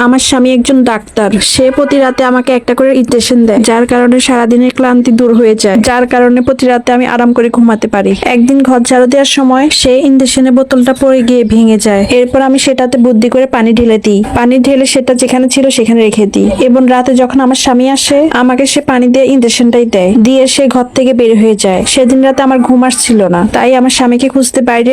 আমার স্বামী একজন ডাক্তার। সে প্রতি রাতে আমাকে একটা করে ইনজেকশন দেয়, যার কারণে সারাদিনের ক্লান্তি দূর হয়ে যায়, যার কারণে প্রতি রাতে আমি আরাম করে ঘুমাতে পারি। একদিন ঘর ঝাড়ু দেওয়ার সময় সে ইনজেকশনের বোতলটা পড়ে গিয়ে ভেঙে যায়। এরপর আমি সেটাতে বুদ্ধি করে পানি ঢেলে দিই। পানি ঢেলে সেটা যেখানে ছিল সেখানে রেখে দিই এবং রাতে যখন আমার স্বামী আসে আমাকে সে পানি দিয়ে ইনজেকশনটাই দেয়, দিয়ে সে ঘর থেকে বের হয়ে যায়। সেদিন রাতে আমার ঘুম আসছিল না, তাই আমার স্বামীকে খুঁজতে বাইরে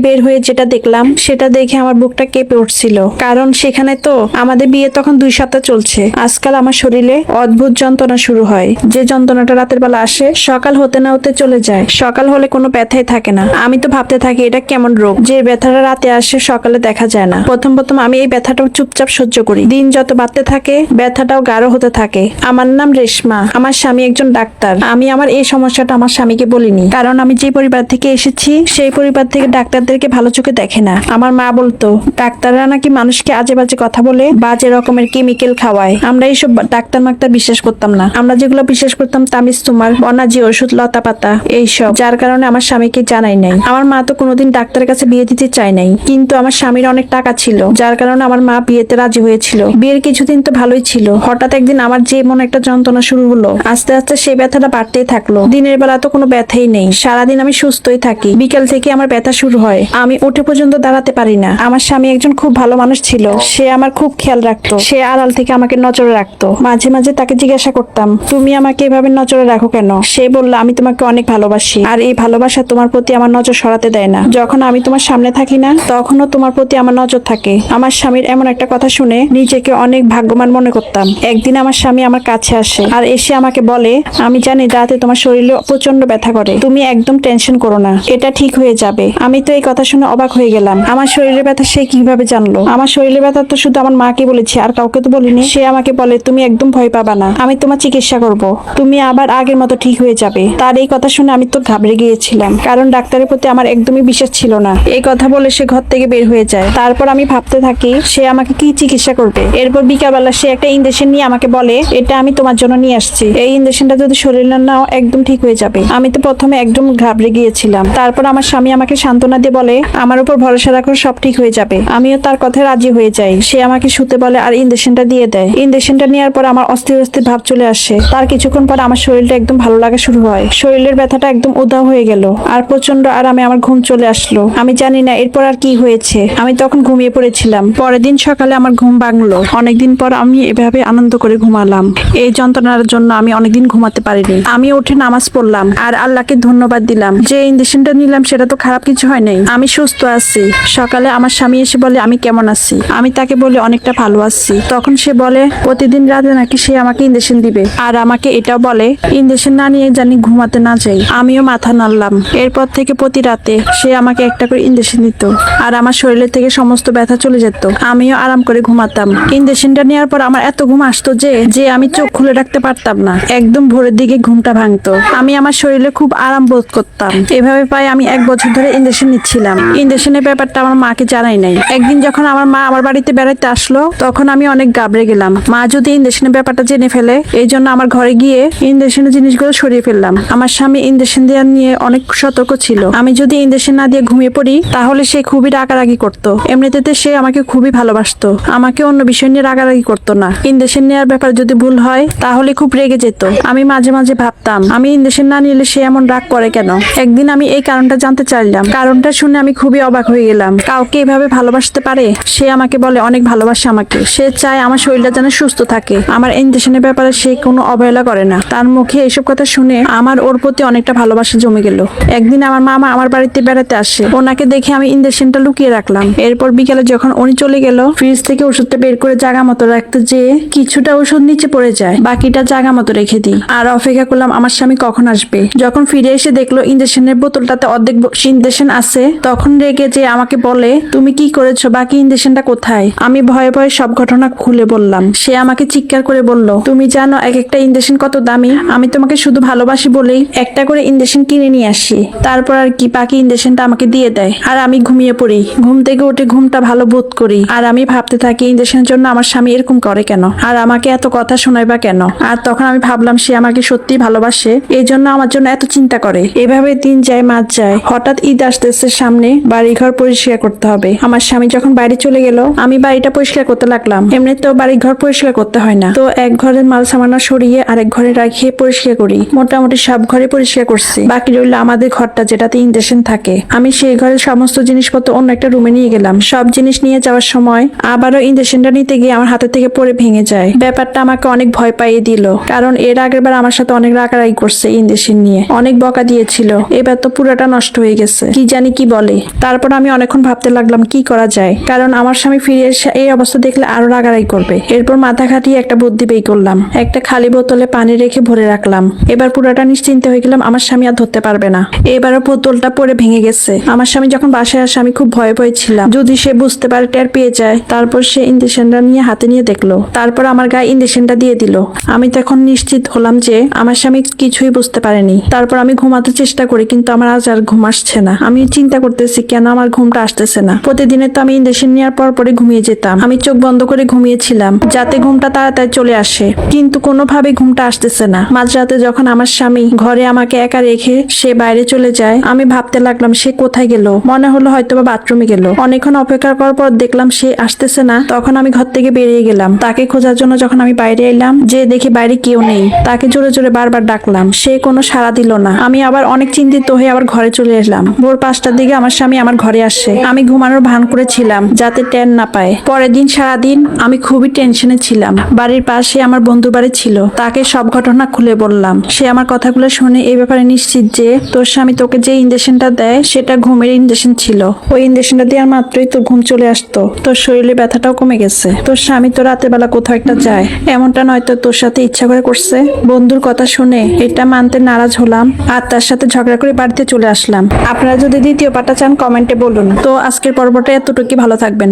বের হয়ে যেটা দেখলাম সেটা দেখে আমার বুকটা কেঁপে উঠছিল। কারণ সেখানে তো আমাদের বিয়ে তখন 2 সপ্তাহ চলছে। আজকাল আমার শরীরে অদ্ভুত যন্ত্রণা শুরু হয়, যে যন্ত্রণাটা রাতের বেলা আসে, সকাল হতে না হতে চলে যায়। সকাল হলে কোনো ব্যথাই থাকে না। আমি তো ভাবতে থাকি এটা কেমন রোগ যে ব্যথাটা রাতে আসে সকালে দেখা যায় না। প্রথম আমি এই ব্যথাটাও চুপচাপ সহ্য করি। দিন যত বাড়তে থাকে ব্যথাটাও গাঢ় হতে থাকে। আমার নাম রেশমা, আমার স্বামী একজন ডাক্তার। আমি আমার এই সমস্যাটা আমার স্বামীকে বলিনি, কারণ আমি যে পরিবার থেকে এসেছি সেই পরিবার থেকে ডাক্তারদেরকে ভালো চোখে দেখে না। আমার মা বলতো ডাক্তাররা নাকি মানুষকে আজে বাজে কথা বলে, বাজে রকমের কেমিক্যাল খাওয়ায়। আমরা এইসব ডাক্তার মাক্তার বিশ্বাস করতাম না। আমরা যেগুলো বিশ্বাস করতাম তাবিজ, তোমার বনাজি ওষুধ, লতা পাতা এইসব, যার কারণে আমার স্বামীকে জানাই নাই। আমার মা তো কোনোদিন ডাক্তারের কাছে বিয়ে দিতে চায় নাই, কিন্তু আমার স্বামীর অনেক টাকা ছিল, যার কারণে আমার মা বিয়েতে রাজি হয়েছিল। বিয়ের কিছুদিন তো ভালোই ছিল, হঠাৎ একদিন আমার যে মনে একটা যন্ত্রণা শুরু হলো। আস্তে আস্তে সেই ব্যথাটা বাড়তেই থাকলো। দিনের বেলা তো কোনো ব্যথাই নেই, সারাদিন আমি সুস্থই থাকি। বিকেল থেকে আমার ব্যথা শুরু হয়, আমি উঠে পর্যন্ত দাঁড়াতে পারি না। আমার স্বামী একজন খুব ভালো মানুষ ছিল, সে আমার খুব খেয়াল রাখতো। সে আড়াল থেকে আমাকে নজরে রাখতো। মাঝে মাঝে তাকে জিজ্ঞাসা করতাম, তুমি আমাকে এভাবে নজরে রাখো কেন? সে বলল, আমি তোমাকে অনেক ভালোবাসি, আর এই ভালোবাসা তোমার প্রতি আমার নজর সরাতে দেয় না। যখন আমি তোমার সামনে থাকি না তখনও তোমার প্রতি আমার নজর থাকে। আমার স্বামীর এমন একটা কথা শুনে নিজেকে অনেক ভাগ্যবান মনে করতাম। একদিন আমার স্বামী আমার কাছে আসে আর এসে আমাকে বলে, আমি জানি রাতে তোমার শরীরে প্রচন্ড ব্যথা করে, তুমি একদম টেনশন করো না, এটা ঠিক হয়ে যাবে। আমি তো এই কথা শুনে অবাক হয়ে গেলাম। আমার শরীরের ব্যথা সে কিভাবে জানলো? আমার শরীরের ব্যথা তো শুধু আমার মাকে বলেছি, আর কাউকে তো বলিনি। সে আমাকে বলে, তুমি একদম ভয় পাবা না, আমি তোমার চিকিৎসা করব, তুমি আবার আগের মতো ঠিক হয়ে যাবে। তার এই কথা শুনে আমি তো ঘাবড়ে গিয়েছিলাম, কারণ ডাক্তারের প্রতি আমার একদমই বিশ্বাস ছিল না। এই কথা বলে সে ঘর থেকে বের হয়ে যায়। তারপর আমি ভাবতে থাকি সে আমাকে কি চিকিৎসা করবে। এরপর বিকালবেলা সে একটা ইনজেকশন নিয়ে আমাকে বলে, এটা আমি তোমার জন্য নিয়ে আসছি, এই ইনজেকশনটা যদি শরীরে নাও একদম ঠিক হয়ে যাবে। আমি তো প্রথমে একদম ঘাবড়ে গিয়েছিলাম। তারপর আমার স্বামী আমাকে সান্ত্বনা দিয়ে বলে, আমার উপর ভরসা রাখো, সব ঠিক হয়ে যাবে। আমিও তার কথায় রাজি হয়ে যাই। সে আমাকে শুতে বলে আর ইনজেকশনটা দিয়ে দেয়। ইনজেকশনটা নেওয়ার পর আমার অস্থির অস্থির ভাব চলে আসে। তার কিছুক্ষণ পর আমার শরীরটা একদম ভালো লাগা শুরু হয়। শরীরের ব্যথাটা একদম উধাও হয়ে গেল আর প্রচন্ড আরামে আমার ঘুম চলে আসলো। আমি জানি না এরপর আর কি হয়েছে, আমি তখন ঘুমিয়ে পড়েছিলাম। পরের দিন সকালে আমার ঘুম ভাঙলো। অনেকদিন পর আমি এভাবে আনন্দ করে ঘুমালাম। এই যন্ত্রণার জন্য আমি অনেকদিন ঘুমাতে পারিনি। আমি উঠে নামাজ পড়লাম আর আল্লাহকে ধন্যবাদ দিলাম যে ইনজেকশনটা নিলাম সেটা তো খারাপ কিছু হয় নাই, আমি সুস্থ আছি। সকালে আমার স্বামী এসে বলে, আমি কেমন আছি? আমি তাকে বলি, অনেকটা ভালো আছি। তখন সে বলে, প্রতিদিন রাতে নাকি সে আমাকে ইনজেকশন দিবে, আর আমাকে এটাও বলে ইনজেকশন না নিয়ে জানি ঘুমাতে না যাই। আমিও মাথা নাড়লাম। এরপর থেকে প্রতি রাতে সে আমাকে একটা করে ইনজেকশন দিত আর আমার শরীরের থেকে সমস্ত ব্যথা চলে যেত। আমিও আরাম করে ঘুমাতাম। ইনজেকশনটা নেওয়ার পর আমার এত ঘুম আসতো যে আমি চোখ খুলে রাখতে পারতাম না। একদম ভোরের দিকে ঘুমটা ভাঙতো। আমি আমার শরীরে খুব আরাম বোধ করতাম। এভাবে প্রায় আমি 1 বছর ধরে ইনজেকশন নিচ্ছিলাম। ইনজেকশনের ব্যাপারটা আমার মাকে জানাই নাই। একদিন যখন আমার মা আমার বাড়িতে বেড়াতে আসলো তখন আমি অনেক ঘাবড়ে গেলাম। মা যদি ইনজেকশনের ব্যাপারটা জেনে ফেলে, এই জন্য আমার ঘরে গিয়ে ইনজেকশনের জিনিসগুলো সরিয়ে ফেললাম। আমার স্বামী ইনজেকশন দেওয়া নিয়ে অনেক সতর্ক ছিল। আমি যদি ইনজেকশন না দিয়ে ঘুমিয়ে পড়ি তাহলে সে খুবই রাগারাগি করতো। এমনিতে সে আমাকে খুবই ভালোবাসতো, আমাকে অন্য বিষয় নিয়ে রাগারাগি করতো না। ইনজেকশন নেওয়ার ব্যাপারে যদি ভুল হয় তাহলে খুব রেগে যেত। আমি মাঝে মাঝে ভাবতাম আমি ইনজেকশন না নিলে সে এমন রাগ করে কেন। একদিন আমি এই কারণটা জানতে চাইলাম। কারণটা শুনে আমি খুবই অবাক হয়ে গেলাম। কাউকে এভাবে ভালোবাসতে পারে? সে আমাকে বলে অনেক ভালোবাসে আমাকে। সে চায় আমার শরীরটা যেন সুস্থ থাকে। আমার ইনজেকশনের ব্যাপারে সে কোনো অবহেলা করে না। তার মুখে এসব কথা শুনে আমার ওর প্রতি অনেকটা ভালোবাসা জমে গেল। একদিন আমার মামা আমার বাড়িতে বেড়াতে আসে। ওনাকে দেখে আমি ইনজেকশনটা লুকিয়ে রাখলাম। এরপর বিকেলে যখন উনি চলে গেল, ফ্রিজ থেকে ওষুধটা বের করে জায়গা মতো রাখতে যেয়ে কিছুটা ওষুধ নিচে পড়ে যায়, বাকিটা জায়গা মতো রেখে দিই। আর অপেক্ষা করলাম আমার স্বামী কখন আসবে। যখন ফিরে এসে দেখলো ইনজেকশনের বোতলটাতে অর্ধেক ইনজেকশন আছে, তখন রেগে যে আমাকে বলে, তুমি কি করেছো, বাকি ইনজেকশনটা কোথায়? আমি ভয়ে ভয়ে সব ঘটনা খুলে বললাম। সে আমাকে চিৎকার করে বলল, তুমি জানো এক একটা ইনজেকশন কত দামি? আমি তোমাকে শুধু ভালোবাসি বলেই একটা করে ইনজেকশন কিনে নিয়ে আসি। তারপর আর কি, বাকি ইনজেকশনটা আমাকে দিয়ে দেয় আর আমি ঘুমিয়ে পড়ি। ঘুম থেকে উঠে ঘুমটা ভালো বোধ করি আর আমি ভাবতে থাকি ইনজেকশনের জন্য আমার স্বামী এরকম করে কেন, আর আমাকে এত কথা শোনায় বা কেন। আর তখন আমি ভাবলাম সে আমাকে সত্যি ভালোবাসে, এই জন্য আমার জন্য এত চিন্তা করে। এভাবে দিন যায় মাস যায়। হঠাৎ ঈদ আসতেছে সামনে, বাড়িঘর পরিষ্কার করতে হবে। আমার স্বামী যখন বাইরে চলে গেল আমি বাড়িটা পরিষ্কার করতে লাগলাম। এমনিতেও বাড়ি ঘর পরিষ্কার করতে হয় না, তো এক ঘরের মাল সামান্য সরিয়ে আরেক ঘরে রাখিয়ে পরিষ্কার করি। মোটামুটি সব ঘরে পরিষ্কার করছি, বাকি রইল আমাদের ঘরটা যেটাতে ইন্ডাকশন থাকে। আমি সেই ঘরের সমস্ত জিনিসপত্র অন্য একটা রুমে নিয়ে গেলাম। সব জিনিস নিয়ে যাওয়ার সময় আবারও ইন্ডাকশনটা নিতে গিয়ে আমার হাতের থেকে পড়ে ভেঙে যায়। ব্যাপারটা আমাকে অনেক ভয় পাইয়ে দিল, কারণ এর আগের বার আমার সাথে অনেক রাগারাগি করছে ইন্ডাকশন নিয়ে, অনেক বকা দিয়েছিল। এবার তো পুরোটা নষ্ট হয়ে গেছে, কি জানি কি বলে। তারপর আমি অনেকক্ষণ ভাবতে লাগলাম কি করা যায়, কারণ আমার স্বামী ফিরে এসে এই অবস্থা দেখলে আরো রাগারাগি করবে। এরপর মাথা খাটিয়ে একটা বুদ্ধি বের করলাম, একটা খালি বোতলে পানি রেখে ভরে রাখলাম। এবার পুরোটা নিশ্চিন্তে হয়ে গেলাম আমার স্বামী আর ধরতে পারবে না। এবারও বোতলটা পরে ভেঙে গেছে। আমার স্বামী যখন বাসায় আসে আমি খুব ভয়ে ভয়ে ছিলাম, যদি সে বুঝতে পারে টের পেয়ে যায়। তারপর সে ইঞ্জেকশনটা নিয়ে হাতে নিয়ে দেখলো, তারপর আমার গায়ে ইঞ্জেকশনটা দিয়ে দিল। আমি তখন নিশ্চিত হলাম যে আমার স্বামী কিছুই বুঝতে পারেনি। তারপর আমি ঘুমাতে চেষ্টা করি, কিন্তু আমার আজ আর ঘুম আসছে না। আমি চিন্তা করতেছি কেন আমার ঘুমটা আসতেছে না। প্রতিদিনে তো আমি ইঞ্জেকশন নেওয়ার পর পরে ঘুমিয়ে যেতাম। আমি চোখ বন্ধ করে ঘুমিয়েছিলাম যাতে ঘুমটা তাড়াতাড়ি চলে আসে, কিন্তু কোনোভাবে ঘুমটা আসতেছে না। মাঝরাতে যখন আমার স্বামী ঘরে আমাকে একা রেখে সে বাইরে চলে যায়, আমি ভাবতে লাগলাম সে কোথায় গেল। মনে হলো হয়তোবা বাথরুমে গেল। অনেকক্ষণ অপেক্ষা করার পর দেখলাম সে আসতেছে না। তখন আমি ঘর থেকে বেরিয়ে গেলাম তাকে খোঁজার জন্য। যখন আমি বাইরে এলাম, যে দেখি বাইরে কেউ নেই, তাকে জোরে জোরে বারবার ডাকলাম, সে কোনো সাড়া দিল না। আমি আবার অনেক চিন্তিত হয়ে আবার ঘরে চলে এলাম। ভোর 5টার দিকে আমার স্বামী আমার ঘরে আসে। আমি ঘুমানোর ভান করেছিলাম যাতে টের না পায়। পরের দিন সারাদিন আমি খুবই টেনশনে ছিলাম। বাড়ির পাশে আমার বন্ধু বাড়ি ছিল, তাকে সব ঘটনা খুলে বললাম। সে আমার কথাগুলো শুনে এই ব্যাপারে নিশ্চিত যে তোর স্বামী তোকে যে ইঞ্জেকশনটা দেয় সেটা ঘুমের ইঞ্জেকশন ছিল। ওই ইঞ্জেকশনটা দেওয়ার মাত্রই তোর ঘুম চলে আসতো, তোর শরীরে ব্যথাটাও কমে গেছে। তোর স্বামী তো রাতের বেলা কোথাও একটা যায়, এমনটা নয়তো তোর সাথে ইচ্ছা করে করছে। বন্ধুর কথা শুনে এটা মানতে নারাজ হলাম আর তার সাথে ঝগড়া করে বাড়িতে চলে আসলাম। আপনারা যদি দ্বিতীয় পার্টটা চান কমেন্টে বলুন। তো আজকের পর্বটা এতটুকুই, ভালো থাকবেন।